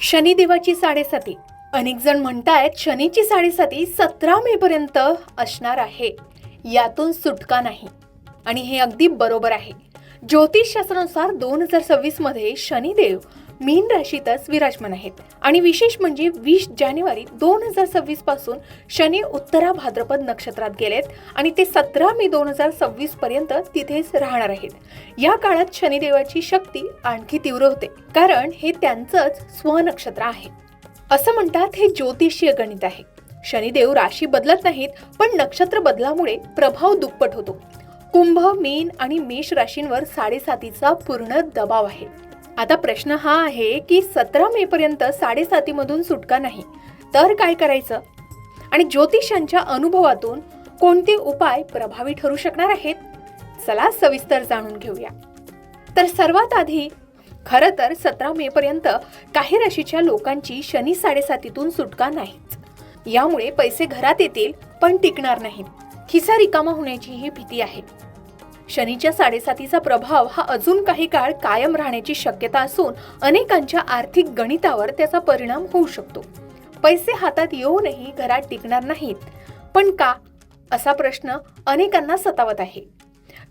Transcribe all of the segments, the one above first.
शनिदेवाची साडेसाती. अनेक जण म्हणतायत शनीची साडेसाती 17 मे पर्यंत असणार आहे, यातून सुटका नाही. आणि हे अगदी बरोबर आहे. ज्योतिषशास्त्रानुसार 2026 मध्ये शनिदेव मीन राशीतच विराजमान आहेत. आणि विशेष म्हणजे 20 जानेवारी 2026 पासून शनी उत्तरा भाद्रपद नक्षत्रात गेलेत आणि ते 17 मे 2026 पर्यंत तिथेच राहणार आहेत. या काळात शनिदेवाची शक्ती आणखी तीव्र होते, कारण हे त्यांचंच स्वनक्षत्र आहे. असं म्हणतात हे ज्योतिषीय गणित आहे. शनिदेव राशी बदलत नाहीत, पण नक्षत्र बदलामुळे प्रभाव दुप्पट होतो. कुंभ, मीन आणि मेष राशींवर साडेसातीचा पूर्ण दबाव आहे. आता प्रश्न हा आहे की 17 मे पर्यंत साडेसातीमधून सुटका नाही, तर काय करायचं? आणि ज्योतिषांच्या अनुभवातून कोणते उपाय प्रभावी ठरू शकणार आहेत? चला सविस्तर जाणून घेऊया. तर सर्वात आधी खरं तर 17 मे पर्यंत काही राशीच्या लोकांची शनी साडेसातीतून सुटका नाहीच. यामुळे पैसे घरात येतील पण टिकणार नाहीत. खिसा रिकामा होण्याची ही भीती आहे. शनीच्या साडेसातीचा प्रभाव हा अजून काही काळ कायम राहण्याची शक्यता असून अनेकांच्या आर्थिक गणितावर त्याचा परिणाम होऊ शकतो. पैसे हातात येऊनही घरात टिकणार नाहीत, पण का, असा प्रश्न अनेकांना सतावत आहे.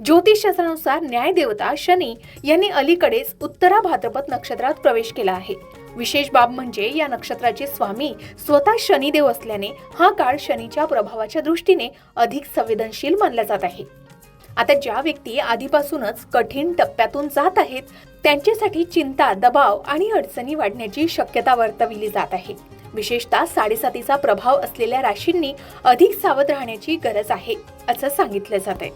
ज्योतिषशास्त्रानुसार न्यायदेवता शनी यांनी अलीकडेच उत्तरा भाद्रपद नक्षत्रात प्रवेश केला आहे. विशेष बाब म्हणजे या नक्षत्राचे स्वामी स्वतः शनिदेव असल्याने हा काळ शनीच्या प्रभावाच्या दृष्टीने अधिक संवेदनशील मानला जात आहे. आता ज्या व्यक्ती आधीपासूनच कठीण टप्प्यातून जात आहेत त्यांच्यासाठी चिंता, दबाव आणि अडचणी वाढण्याची शक्यता वर्तविली जात आहे. विशेषतः साडेसातीचा प्रभाव असलेल्या राशींनी अधिक सावध राहण्याची गरज आहे असं सांगितलं जात आहे.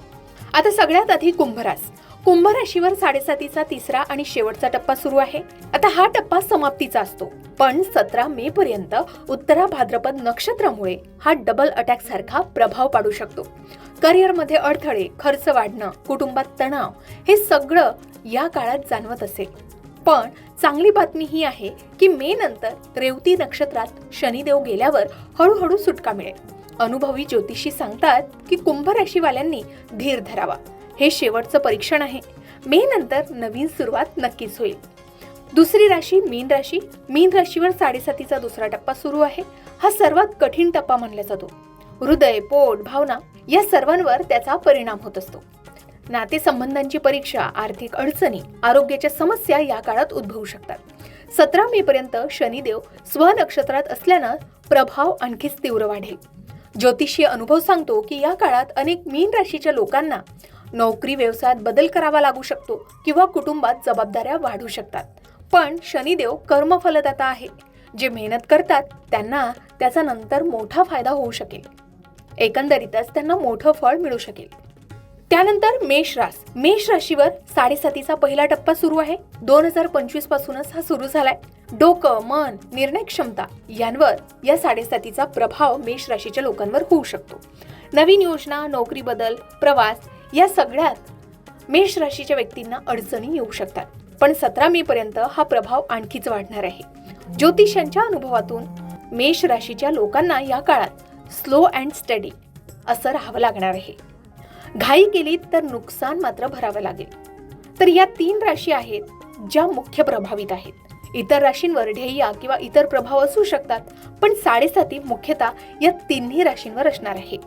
आता सगळ्यात आधी कुंभ राशीवर साडेसातीचा तिसरा आणि शेवटचा टप्पा सुरू आहे. आता हा टप्पा समाप्तीचा असतो, पण 17 मे पर्यंत उत्तरा भाद्रपद नक्षत्रामुळे हा डबल अटॅक सारखा प्रभाव पाडू शकतो. करिअरमध्ये अडथळे, खर्च वाढणं, कुटुंबात तणाव हे सगळं या काळात जाणवत असेल. पण चांगली बातमी ही आहे की मे नंतर रेवती नक्षत्रात शनिदेव गेल्यावर हळूहळू सुटका मिळेल. अनुभवी ज्योतिषी सांगतात की कुंभ राशीवाल्यांनी धीर धरावा. हे शेवटचं परीक्षण आहे. मे नंतर नवीन सुरुवात नक्कीच होईल. दुसरी राशी मीन राशीवर साडेसातीचा दुसरा टप्पा सुरू आहे. हा सर्वात कठीण टप्पा मानला जातो. हृदय, पोट, भावना या सर्वांवर त्याचा परिणाम होत असतो. नातेसंबंधांची परीक्षा, आर्थिक अडचणी, आरोग्याच्या समस्या या काळात उद्भवू शकतात. 17 मे पर्यंत शनिदेव स्वनक्षत्रात असल्यानं प्रभाव आणखीच तीव्र वाढेल. ज्योतिषीय अनुभव सांगतो की या काळात अनेक मीन राशीच्या लोकांना नोकरी, व्यवसायात बदल करावा लागू शकतो किंवा कुटुंबात जबाबदाऱ्या वाढू शकतात. पण शनिदेव कर्मफलदाता आहे. जे मेहनत करतात त्यांना त्याचा नंतर मोठा फायदा होऊ शकेल. एकंदरीतच त्यांना मोठं फळ मिळू शकेल. त्यानंतर मेष राशीवर साडेसातीचा पहिला टप्पा सुरू आहे. 2025 पासूनच हा सुरू झालाय. डोकं, मन, निर्णय क्षमता यांवर या साडेसातीचा प्रभाव मेष राशीच्या लोकांवर होऊ शकतो. नवीन योजना, नोकरी बदल, प्रवास या सगळ्यात मेष राशीच्या व्यक्तींना अडचणी येऊ शकतात. पण 17 मे पर्यंत हा प्रभाव आणखीच वाढणार आहे. ज्योतिषांच्या अनुभवातून मेष राशीच्या लोकांना या काळात स्लो अँड स्टडी असं राहावं लागणार आहे. घाई केली तर नुकसान मात्र भरावं लागेल. तर या 3 राशी आहेत ज्या मुख्य प्रभावित आहेत. इतर राशींवर ध्येय किंवा इतर प्रभाव असू शकतात, पण साडेसाती मुख्यतः या 3 राशींवर असणार आहे.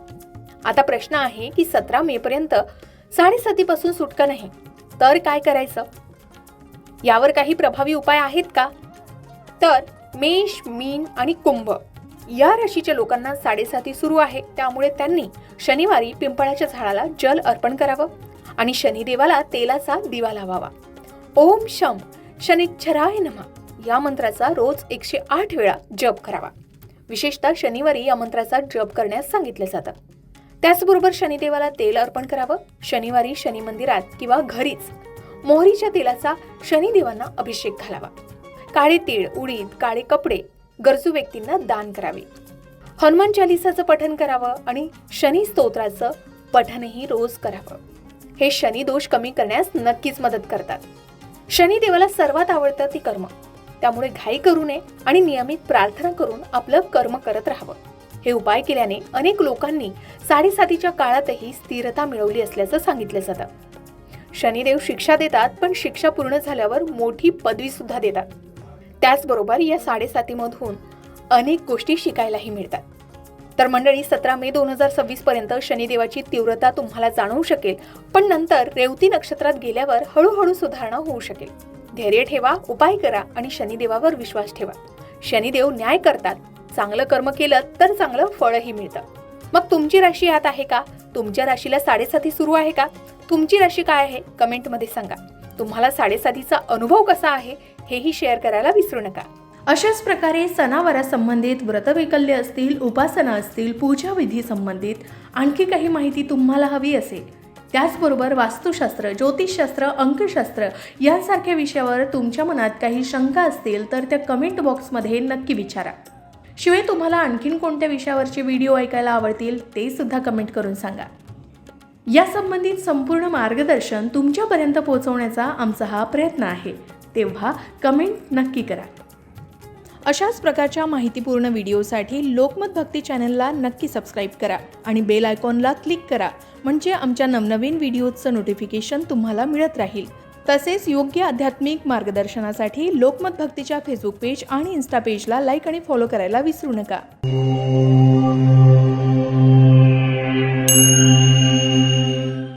आता प्रश्न आहे की 17 मे पर्यंत साडेसातीपासून सुटका नाही, तर काय करायचं? यावर काही प्रभावी उपाय आहेत का? तर मेष, मीन आणि कुंभ या राशीच्या लोकांना साडेसाती सुरू आहे. त्यामुळे त्यांनी शनिवारी पिंपळाच्या झाडाला जल अर्पण करावं आणि शनिदेवाला तेलाचा दिवा लावावा. ओम शम शनिच्छराय नमः या मंत्राचा रोज 108 वेळा जप करावा. विशेषतः शनिवारी या मंत्राचा जप करण्यास सांगितलं जातं. त्याचबरोबर शनिदेवाला तेल अर्पण करावं. शनिवारी शनी मंदिरात किंवा घरीच मोहरीच्या तेलाचा शनिदेवांना अभिषेक घालावा. काळे तीळ, उडीद, काळे कपडे गरजू व्यक्तींना दान करावे. हनुमान चालीसाचं पठण करावं आणि शनी स्तोत्राचं पठणही रोज करावं. हे शनी दोष कमी करण्यास नक्कीच मदत करतात. शनिदेवाला सर्वात आवडतं ती कर्म. त्यामुळे घाई करू नये आणि नियमित प्रार्थना करून आपलं कर्म करत राहावं. हे उपाय केल्याने अनेक लोकांनी साडेसातीच्या काळातही स्थिरता मिळवली असल्याचं सांगितलं जातं. शनिदेव शिक्षा देतात, पण शिक्षा पूर्ण झाल्यावर मोठी पदवी सुद्धा देतात. त्याचबरोबर या 7.5मधून अनेक गोष्टी शिकायलाही मिळतात. तर मंडळी, 17 मे 2026 पर्यंत शनिदेवाची तीव्रता तुम्हाला जाणवू शकेल, पण नंतर रेवती नक्षत्रात गेल्यावर हळूहळू सुधारणा होऊ शकेल. धैर्य ठेवा, उपाय करा आणि शनिदेवावर विश्वास ठेवा. शनिदेव न्याय करतात. चांगलं कर्म केलं तर चांगलं फळही मिळतं. मग तुमची राशी यात आहे का? तुमच्या राशीला 7.5 सुरू आहे का? तुमची राशी काय आहे कमेंटमध्ये सांगा. तुम्हाला 7.5चा अनुभव कसा आहे हेही शेअर करायला विसरू नका. अशाच प्रकारे सणावारा संबंधित व्रतवैकल्य असतील, उपासना असतील, पूजाविधी संबंधित आणखी काही माहिती तुम्हाला हवी असेल, त्याचबरोबर वास्तुशास्त्र, ज्योतिषशास्त्र, अंकशास्त्र यांसारख्या विषयावर तुमच्या मनात काही शंका असतील तर त्या कमेंट बॉक्समध्ये नक्की विचारा. शिवाय तुम्हाला आणखीन कोणत्या विषयावरचे व्हिडिओ ऐकायला आवडतील ते सुद्धा कमेंट करून सांगा. या संबंधित संपूर्ण मार्गदर्शन तुमच्यापर्यंत पोहोचवण्याचा आमचा हा प्रयत्न आहे, तेव्हा कमेंट नक्की करा. अशाच प्रकारच्या माहितीपूर्ण व्हिडिओसाठी लोकमत भक्ती चॅनलला नक्की सबस्क्राईब करा आणि बेल आयकॉनला क्लिक करा, म्हणजे आमच्या नवनवीन व्हिडिओचं नोटिफिकेशन तुम्हाला मिळत राहील. तसेच योग्य आध्यात्मिक मार्गदर्शनासाठी लोकमत भक्तीच्या फेसबुक पेज आणि इन्स्टा पेजला लाईक आणि फॉलो करायला विसरू नका.